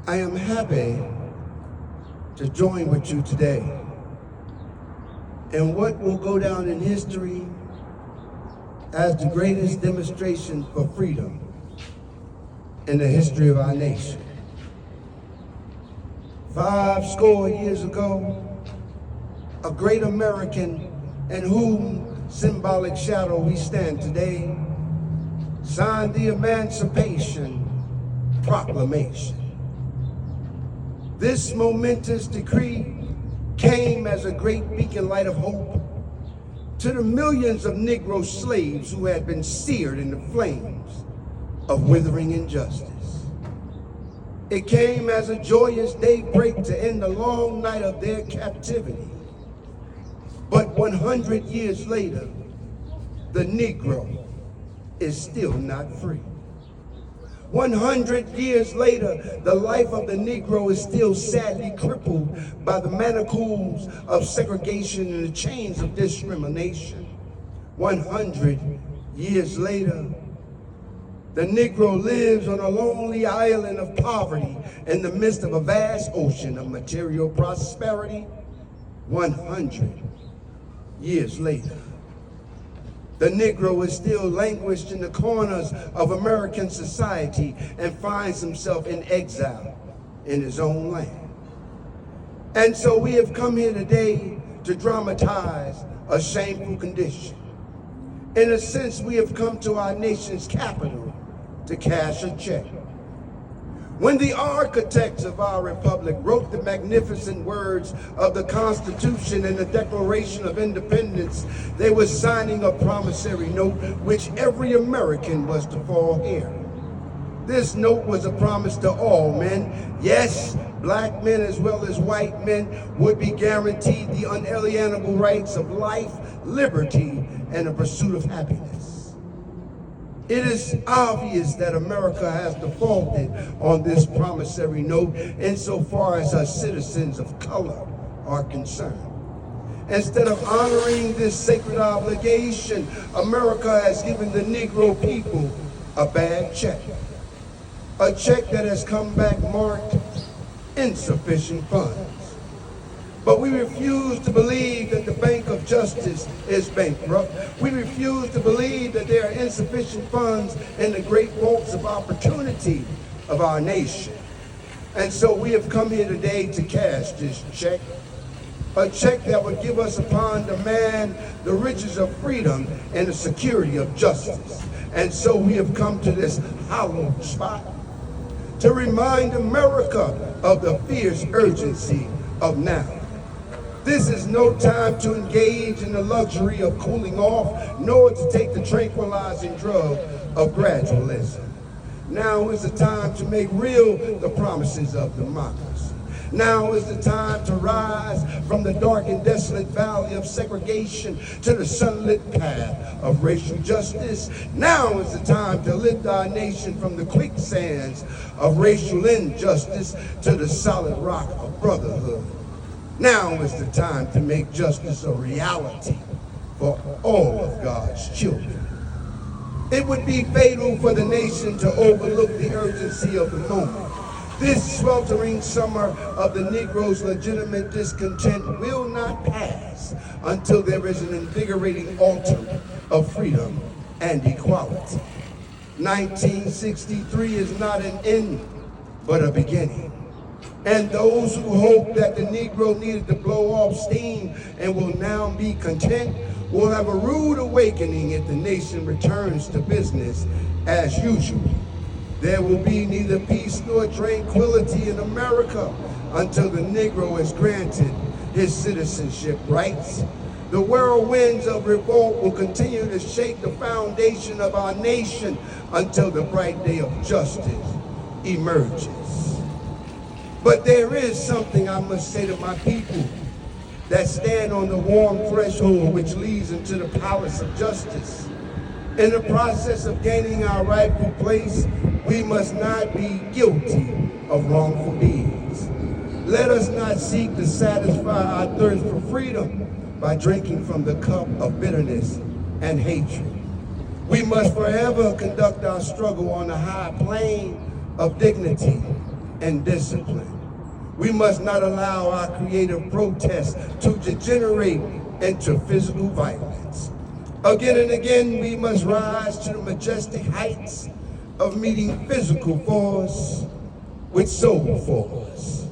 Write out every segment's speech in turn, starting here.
I am happy to join with you today in what will go down in history as the greatest demonstration for freedom in the history of our nation. 50 years ago, a great American in whom symbolic shadow we stand today signed the Emancipation Proclamation. This momentous decree came as a great beacon light of hope to the millions of Negro slaves who had been seared in the flames of withering injustice. It came as a joyous daybreak to end the long night of their captivity. But 100 years later, the Negro is still not free. 100 years later, the life of the Negro is still sadly crippled by the manacles of segregation and the chains of discrimination. 100 years later, the Negro lives on a lonely island of poverty in the midst of a vast ocean of material prosperity. 100 years later, the Negro is still languished in the corners of American society and finds himself in exile in his own land. And so we have come here today to dramatize a shameful condition. In a sense, we have come to our nation's capital to cash a check. When the architects of our republic wrote the magnificent words of the Constitution and the Declaration of Independence, they were signing a promissory note which every American was to fall heir. This note was a promise to all men. Yes, black men as well as white men would be guaranteed the unalienable rights of life, liberty, and the pursuit of happiness. It is obvious that America has defaulted on this promissory note insofar as her citizens of color are concerned. Instead of honoring this sacred obligation, America has given the Negro people a bad check. A check that has come back marked insufficient funds. But we refuse to believe that the Bank of Justice is bankrupt. We refuse to believe that there are insufficient funds in the great vaults of opportunity of our nation. And so we have come here today to cash this check, a check that would give us upon demand the riches of freedom and the security of justice. And so we have come to this hallowed spot to remind America of the fierce urgency of now. This is no time to engage in the luxury of cooling off, nor to take the tranquilizing drug of gradualism. Now is the time to make real the promises of democracy. Now is the time to rise from the dark and desolate valley of segregation to the sunlit path of racial justice. Now is the time to lift our nation from the quicksands of racial injustice to the solid rock of brotherhood. Now is the time to make justice a reality for all of God's children. It would be fatal for the nation to overlook the urgency of the moment. This sweltering summer of the Negro's legitimate discontent will not pass until there is an invigorating autumn of freedom and equality. 1963 is not an end, but a beginning. And those who hope that the Negro needed to blow off steam and will now be content will have a rude awakening if the nation returns to business as usual. There will be neither peace nor tranquility in America until the Negro is granted his citizenship rights. The whirlwinds of revolt will continue to shake the foundation of our nation until the bright day of justice emerges. But there is something I must say to my people that stand on the warm threshold which leads into the palace of justice. In the process of gaining our rightful place, we must not be guilty of wrongful deeds. Let us not seek to satisfy our thirst for freedom by drinking from the cup of bitterness and hatred. We must forever conduct our struggle on the high plane of dignity and discipline. We must not allow our creative protests to degenerate into physical violence. Again and again, we must rise to the majestic heights of meeting physical force with soul force.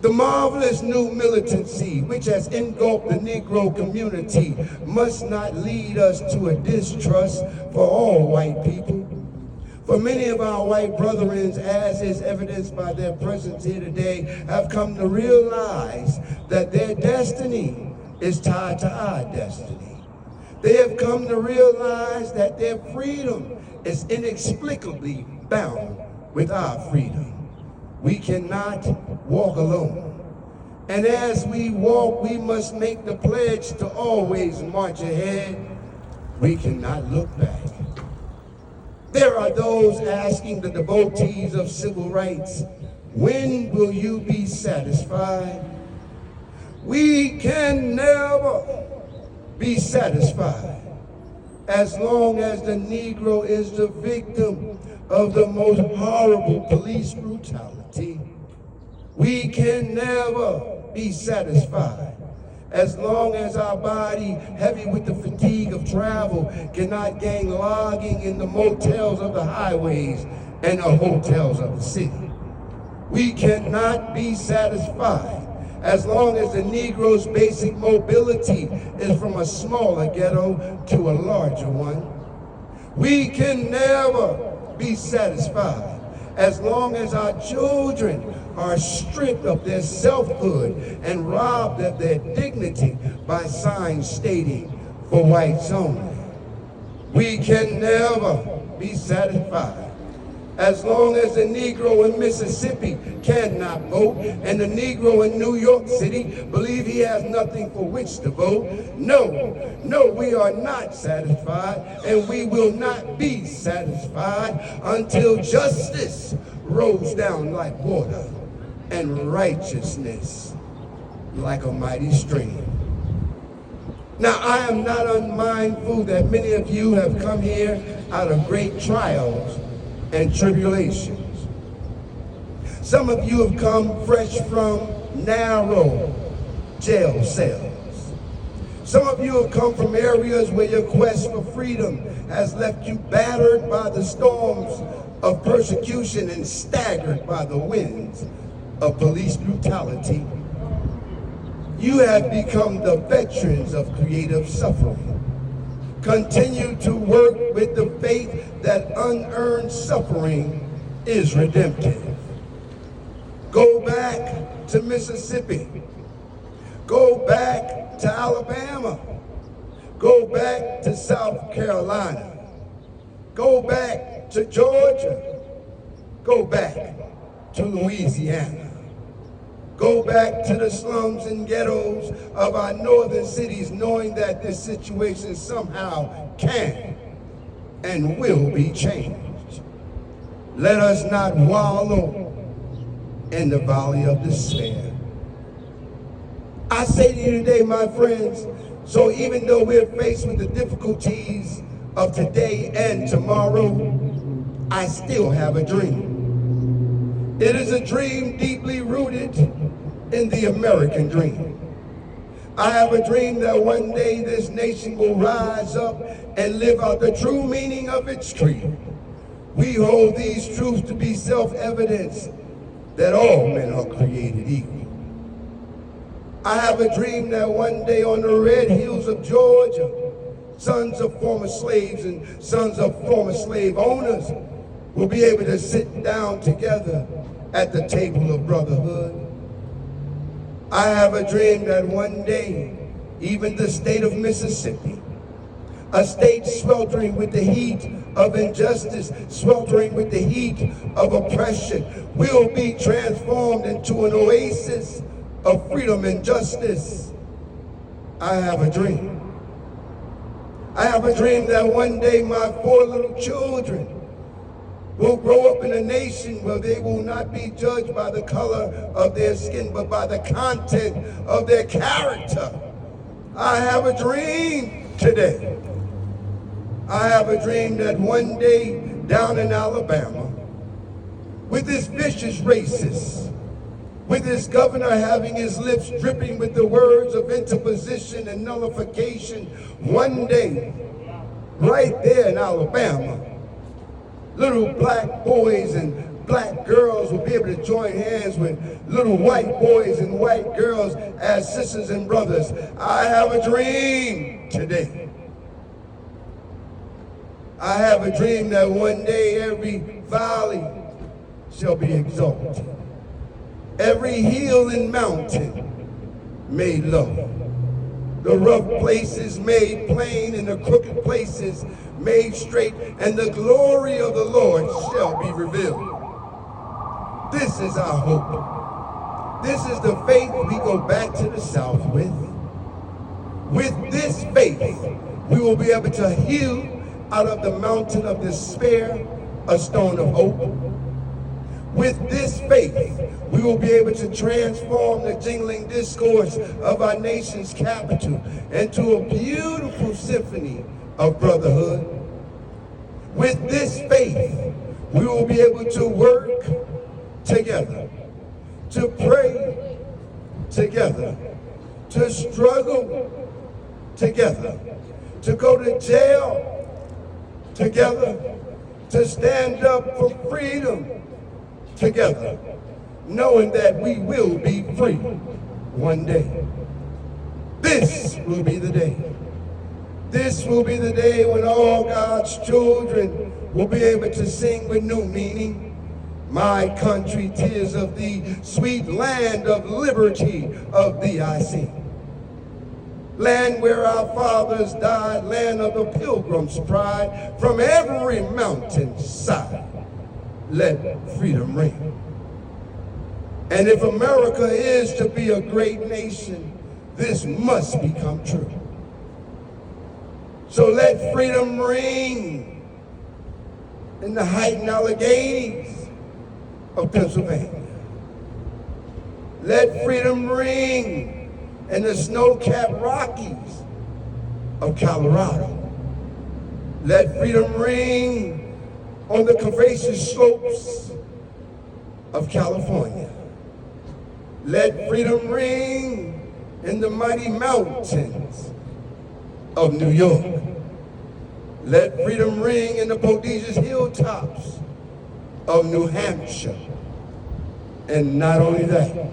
The marvelous new militancy which has engulfed the Negro community must not lead us to a distrust for all white people. For many of our white brethren, as is evidenced by their presence here today, have come to realize that their destiny is tied to our destiny. They have come to realize that their freedom is inexplicably bound with our freedom. We cannot walk alone. And as we walk, we must make the pledge to always march ahead. We cannot look back. There are those asking the devotees of civil rights, when will you be satisfied? We can never be satisfied as long as the Negro is the victim of the most horrible police brutality. We can never be satisfied as long as our body, heavy with the fatigue of travel, cannot gain lodging in the motels of the highways and the hotels of the city. We cannot be satisfied as long as the Negro's basic mobility is from a smaller ghetto to a larger one. We can never be satisfied as long as our children are stripped of their selfhood and robbed of their dignity by signs stating for whites only. We can never be satisfied as long as the Negro in Mississippi cannot vote and the Negro in New York City believe he has nothing for which to vote. No, we are not satisfied, and we will not be satisfied until justice rolls down like water and righteousness like a mighty stream. Now, I am not unmindful that many of you have come here out of great trials and tribulations. Some of you have come fresh from narrow jail cells. Some of you have come from areas where your quest for freedom has left you battered by the storms of persecution and staggered by the winds of police brutality. You have become the veterans of creative suffering. Continue to work with the faith that unearned suffering is redemptive. Go back to Mississippi. Go back to Alabama. Go back to South Carolina. Go back to Georgia. Go back to Louisiana. Go back to the slums and ghettos of our northern cities, knowing that this situation somehow can and will be changed. Let us not wallow in the valley of despair. I say to you today, my friends, so even though we're faced with the difficulties of today and tomorrow, I still have a dream. It is a dream deeply rooted in the American dream. I have a dream that one day this nation will rise up and live out the true meaning of its creed. We hold these truths to be self-evident that all men are created equal. I have a dream that one day on the red hills of Georgia, sons of former slaves and sons of former slave owners will be able to sit down together at the table of brotherhood. I have a dream that one day, even the state of Mississippi, a state sweltering with the heat of injustice, sweltering with the heat of oppression, will be transformed into an oasis of freedom and justice. I have a dream. I have a dream that one day my 4 little children will grow up in a nation where they will not be judged by the color of their skin, but by the content of their character. I have a dream today. I have a dream that one day down in Alabama, with this vicious racist, with this governor having his lips dripping with the words of interposition and nullification. One day, right there in Alabama, little black boys and black girls will be able to join hands with little white boys and white girls as sisters and brothers. I have a dream today. I have a dream that one day every valley shall be exalted, every hill and mountain made low, the rough places made plain and the crooked places made straight, and the glory of the Lord shall be revealed. This is our hope. This is the faith we go back to the South with. With this faith, we will be able to heal out of the mountain of despair a stone of hope. With this faith, we will be able to transform the jingling discourse of our nation's capital into a beautiful symphony of brotherhood. With this faith, we will be able to work together, to pray together, to struggle together, to go to jail together, to stand up for freedom together, knowing that we will be free one day. This will be the day. This will be the day when all God's children will be able to sing with new meaning. My country, 'tis of thee, sweet land of liberty, of thee I sing. Land where our fathers died, land of the pilgrim's pride, from every mountain side, let freedom ring. And if America is to be a great nation, this must become true. So let freedom ring in the Heightened Alleghenies of Pennsylvania. Let freedom ring in the snow-capped Rockies of Colorado. Let freedom ring on the curvaceous slopes of California. Let freedom ring in the mighty mountains of New York. Let freedom ring in the prodigious hilltops of New Hampshire. And not only that,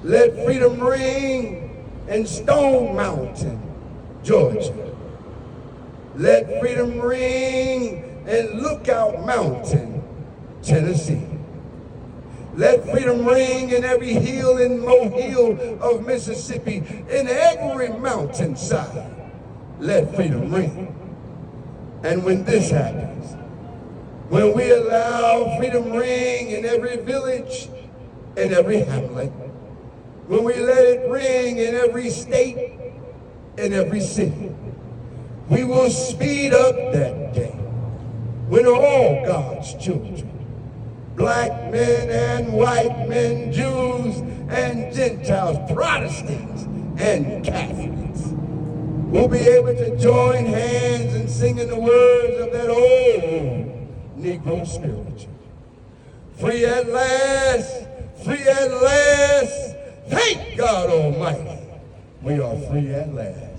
let freedom ring in Stone Mountain, Georgia. Let freedom ring in Lookout Mountain, Tennessee. Let freedom ring in every hill and molehill of Mississippi, in every mountainside. Let freedom ring. And when this happens, when we allow freedom ring in every village, in every hamlet, when we let it ring in every state, in every city, we will speed up that day when all God's children, black men and white men, Jews and Gentiles, Protestants and Catholics, will be able to join hands and sing in the words of that old Negro spiritual. Free at last, free at last, thank God Almighty, we are free at last.